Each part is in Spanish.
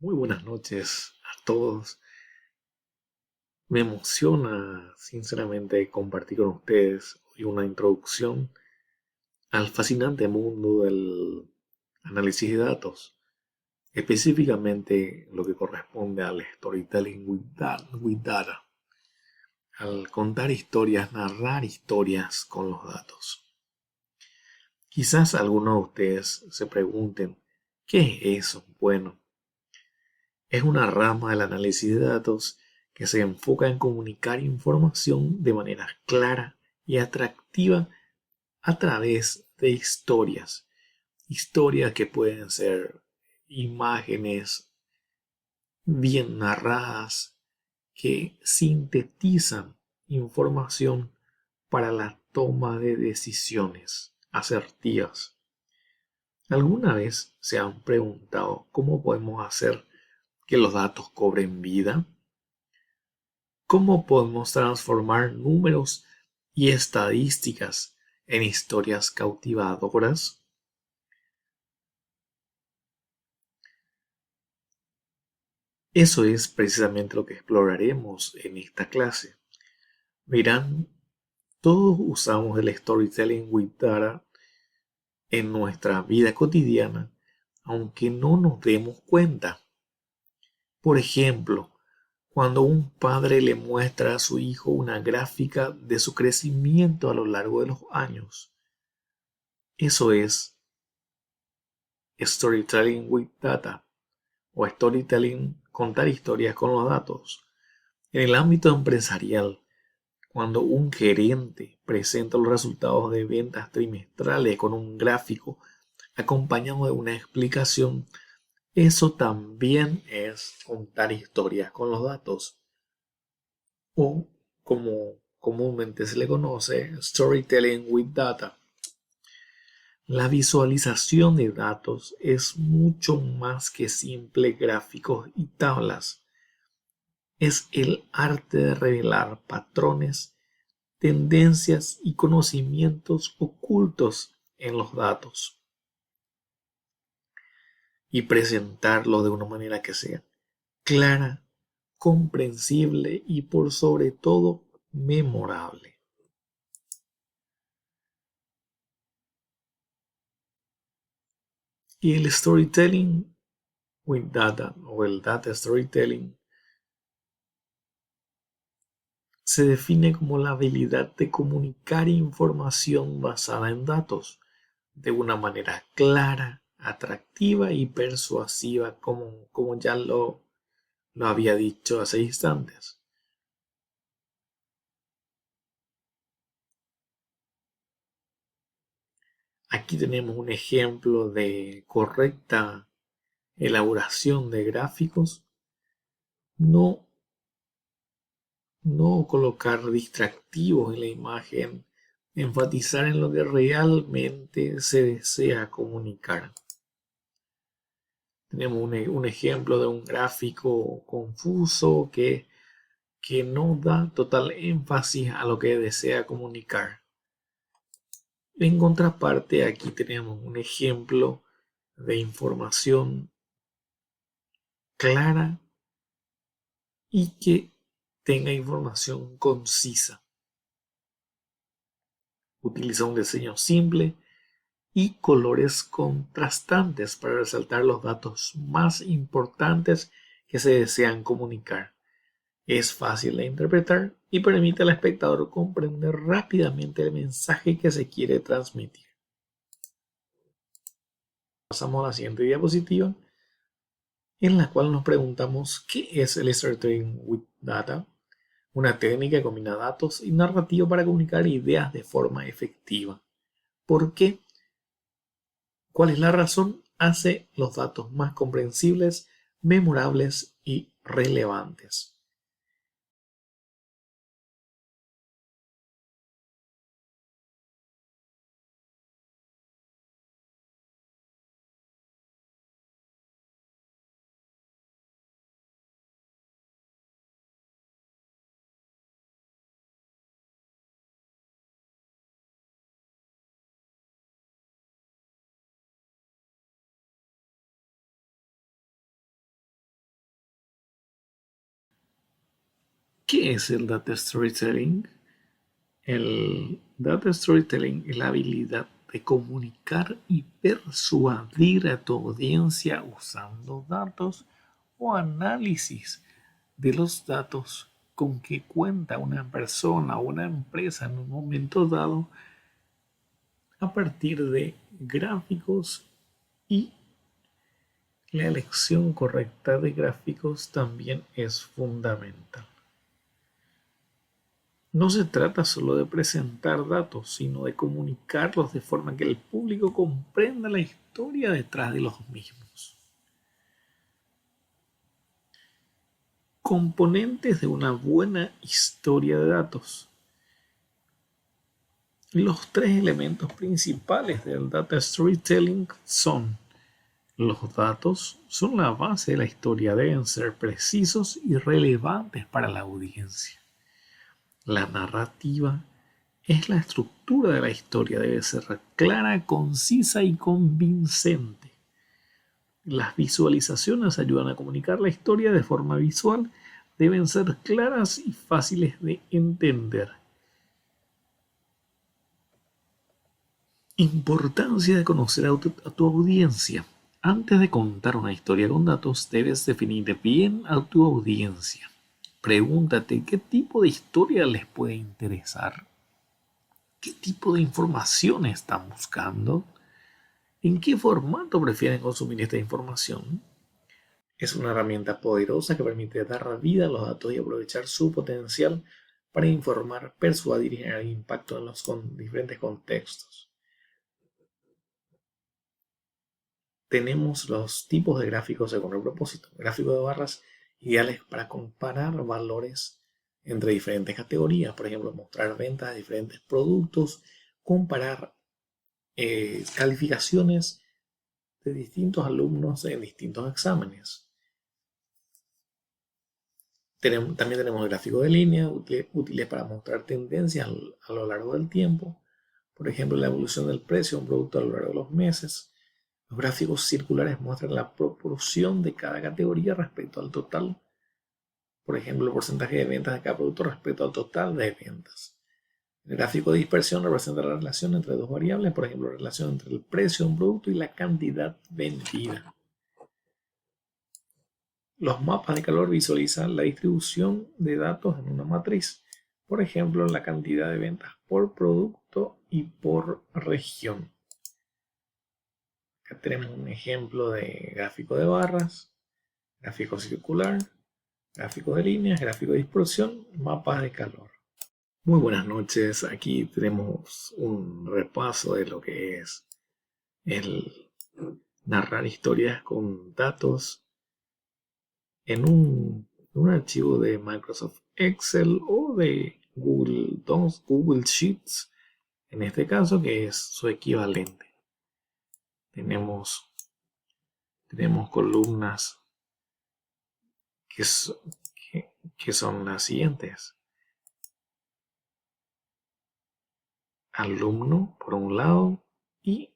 Muy buenas noches a todos. Me emociona sinceramente compartir con ustedes hoy una introducción al fascinante mundo del análisis de datos, específicamente lo que corresponde al storytelling with data, al contar historias, narrar historias con los datos. Quizás algunos de ustedes se pregunten, ¿qué es eso? Bueno, es una rama del análisis de datos que se enfoca en comunicar información de manera clara y atractiva a través de historias. Historias que pueden ser imágenes bien narradas que sintetizan información para la toma de decisiones asertivas. ¿Alguna vez se han preguntado cómo podemos hacer que los datos cobren vida? ¿Cómo podemos transformar números y estadísticas en historias cautivadoras? Eso es precisamente lo que exploraremos en esta clase. Verán, todos usamos el storytelling with data en nuestra vida cotidiana, aunque no nos demos cuenta. Por ejemplo, cuando un padre le muestra a su hijo una gráfica de su crecimiento a lo largo de los años, eso es storytelling with data o storytelling, contar historias con los datos. En el ámbito empresarial, cuando un gerente presenta los resultados de ventas trimestrales con un gráfico acompañado de una explicación, eso también es contar historias con los datos, o como comúnmente se le conoce, storytelling with data. La visualización de datos es mucho más que simples gráficos y tablas. Es el arte de revelar patrones, tendencias y conocimientos ocultos en los datos y presentarlo de una manera que sea clara, comprensible y por sobre todo memorable. Y el storytelling with data o el data storytelling se define como la habilidad de comunicar información basada en datos de una manera clara, atractiva y persuasiva, como ya lo había dicho hace instantes. Aquí tenemos un ejemplo de correcta elaboración de gráficos. No, no colocar distractivos en la imagen, enfatizar en lo que realmente se desea comunicar. Tenemos un ejemplo de un gráfico confuso que no da total énfasis a lo que desea comunicar. En contraparte, aquí tenemos un ejemplo de información clara y que tenga información concisa. Utiliza un diseño simple y colores contrastantes para resaltar los datos más importantes que se desean comunicar. Es fácil de interpretar y permite al espectador comprender rápidamente el mensaje que se quiere transmitir. Pasamos a la siguiente diapositiva, en la cual nos preguntamos qué es el storytelling with data, una técnica que combina datos y narrativa para comunicar ideas de forma efectiva. ¿Por qué? ¿Cuál es la razón? Hace los datos más comprensibles, memorables y relevantes. ¿Qué es el data storytelling? El data storytelling es la habilidad de comunicar y persuadir a tu audiencia usando datos o análisis de los datos con que cuenta una persona o una empresa en un momento dado a partir de gráficos, y la elección correcta de gráficos también es fundamental. No se trata solo de presentar datos, sino de comunicarlos de forma que el público comprenda la historia detrás de los mismos. Componentes de una buena historia de datos. Los tres elementos principales del data storytelling son: los datos son la base de la historia, deben ser precisos y relevantes para la audiencia. La narrativa es la estructura de la historia, debe ser clara, concisa y convincente. Las visualizaciones ayudan a comunicar la historia de forma visual, deben ser claras y fáciles de entender. Importancia de conocer a tu audiencia. Antes de contar una historia con datos, debes definir bien a tu audiencia. Pregúntate qué tipo de historia les puede interesar, qué tipo de información están buscando, en qué formato prefieren consumir esta información. Es una herramienta poderosa que permite dar vida a los datos y aprovechar su potencial para informar, persuadir y generar impacto en los diferentes contextos. Tenemos los tipos de gráficos según el propósito. Gráficos de barras ideales para comparar valores entre diferentes categorías. Por ejemplo, mostrar ventas de diferentes productos, comparar calificaciones de distintos alumnos en distintos exámenes. También tenemos gráficos de línea útiles para mostrar tendencias a lo largo del tiempo. Por ejemplo, la evolución del precio de un producto a lo largo de los meses. Los gráficos circulares muestran la proporción de cada categoría respecto al total. Por ejemplo, el porcentaje de ventas de cada producto respecto al total de ventas. El gráfico de dispersión representa la relación entre dos variables, por ejemplo, la relación entre el precio de un producto y la cantidad vendida. Los mapas de calor visualizan la distribución de datos en una matriz, por ejemplo, la cantidad de ventas por producto y por región. Acá tenemos un ejemplo de gráfico de barras, gráfico circular, gráfico de líneas, gráfico de dispersión, mapas de calor. Muy buenas noches, aquí tenemos un repaso de lo que es el narrar historias con datos en un archivo de Microsoft Excel o de Google Docs, Google Sheets, en este caso, que es su equivalente. Tenemos columnas que son las siguientes. Alumno, por un lado, y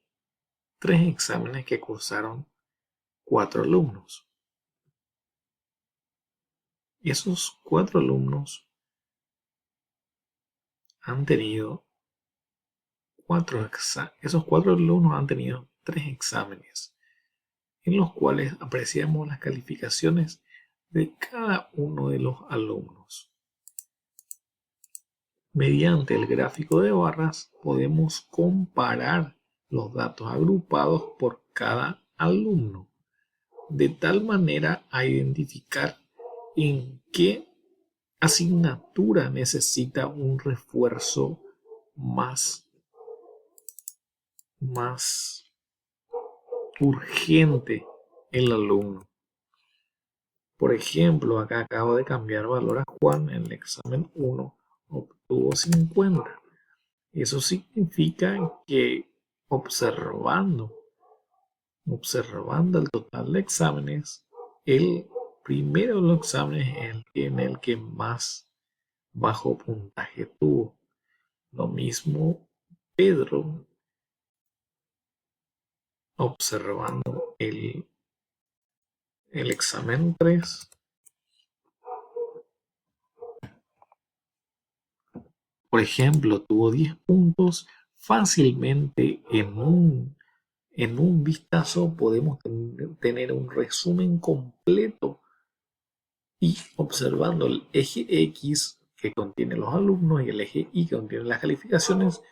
3 exámenes que cursaron 4 alumnos. Y esos 4 alumnos han tenido esos 4 alumnos han tenido 3 exámenes, en los cuales apreciamos las calificaciones de cada uno de los alumnos. Mediante el gráfico de barras podemos comparar los datos agrupados por cada alumno, de tal manera a identificar en qué asignatura necesita un refuerzo más urgente el alumno. Por ejemplo, acá acabo de cambiar valor a Juan. En el examen 1 obtuvo 50. Eso significa que observando el total de exámenes, el primero de los exámenes es en el que más bajo puntaje tuvo. Lo mismo Pedro, observando el examen 3, por ejemplo, tuvo 10 puntos, fácilmente en un vistazo podemos tener un resumen completo y observando el eje X que contiene los alumnos y el eje Y que contiene las calificaciones,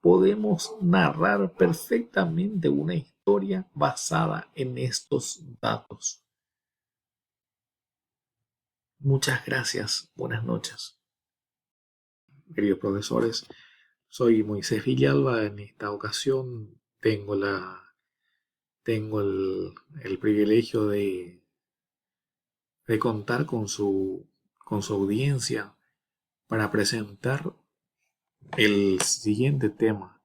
podemos narrar perfectamente una historia basada en estos datos. Muchas gracias. Buenas noches. Queridos profesores, soy Moisés Villalba. En esta ocasión tengo el privilegio de contar con su audiencia para presentar el siguiente tema.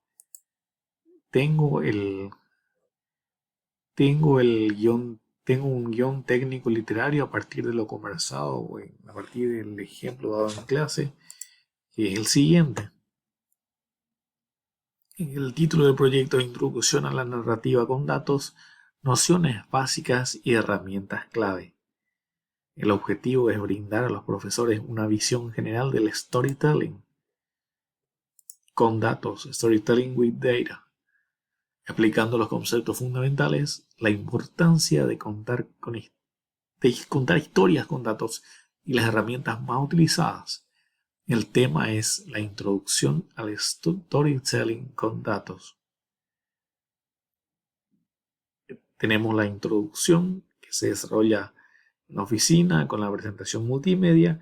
Tengo un guión técnico literario a partir de lo conversado, a partir del ejemplo dado en clase, que es el siguiente. El título del proyecto es Introducción a la narrativa con datos, nociones básicas y herramientas clave. El objetivo es brindar a los profesores una visión general del storytelling con datos, storytelling with data, explicando los conceptos fundamentales, la importancia de contar historias con datos y las herramientas más utilizadas. El tema es la introducción al storytelling con datos. Tenemos la introducción que se desarrolla en la oficina con la presentación multimedia.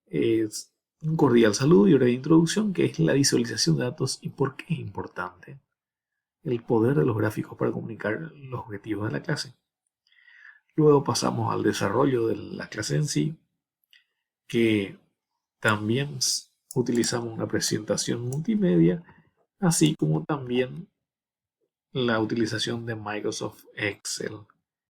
Es un cordial saludo y breve introducción que es la visualización de datos y por qué es importante. El poder de los gráficos para comunicar los objetivos de la clase. Luego pasamos al desarrollo de la clase en sí, que también utilizamos una presentación multimedia, así como también la utilización de Microsoft Excel